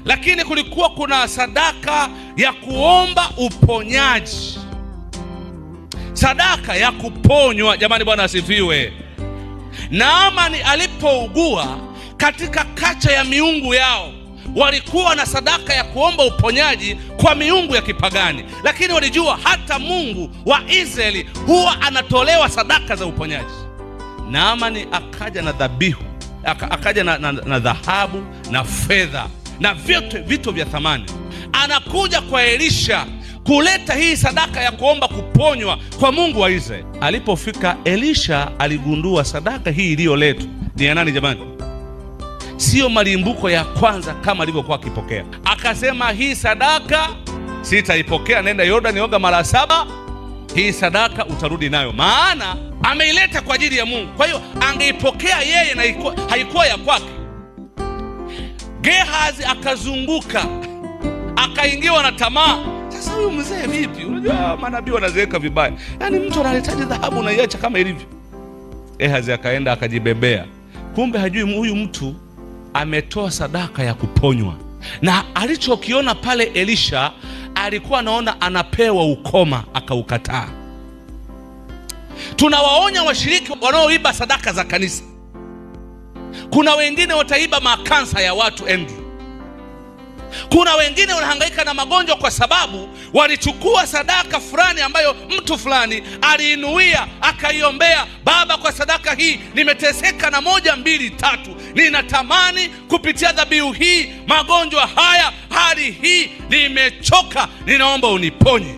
lakini kulikuwa kuna sadaka ya kuomba uponyaji, sadaka ya kuponywa. Jamani, Bwana asifiwe. Naamani alipougua, katika kacha ya miungu yao walikuwa na sadaka ya kuomba uponyaji kwa miungu ya kipagani, lakini walijua hata Mungu wa Israeli huwa anatolewa sadaka za uponyaji. Naamani akaja na dhabihu, akaja na dhahabu na fedha na vyote vitu vya thamani. Anakuja kwa Elisha kuleta hii sadaka ya kuomba kuponywa kwa Mungu wa Israeli. Alipofika, Elisha aligundua sadaka hii iliyoletwa ni ya nani jamani? Sio malimbuko ya kwanza kama alivyokuwa akipokea. Akasema, hii sadaka sitaipokea, nenda Yordani oga mara 7, hii sadaka utarudi nayo, maana ameileta kwa ajili ya Mungu. Kwa hiyo angeipokea yeye na haikuwa ya kwake. Gehazi akazunguka, akaingiwa na tamaa. Sasa huyu mzee vipi? Unajua manabii wanazeeka vibaya, yaani mtu analetaje dhahabu na iacha kama ilivyo? Gehazi akaenda akajibebea, kumbe hajui huyu mtu ametoa sadaka ya kuponywa. Na alichokiona pale Elisha, alikuwa anaona anapewa ukoma, akaukataa. Tunawaonya washiriki wanaoiba sadaka za kanisa. Kuna wengine wataiba makansa ya watu Andrew. Kuna wengine wanahangaika na magonjwa kwa sababu walichukua sadaka fulani ambayo mtu fulani aliinuia, akaiombea. Baba, kwa sadaka hii nimeteseka na 1, 2, 3, ninatamani kupitia dhabihu hii, magonjwa haya, hali hii, nimechoka, ninaomba uniponye.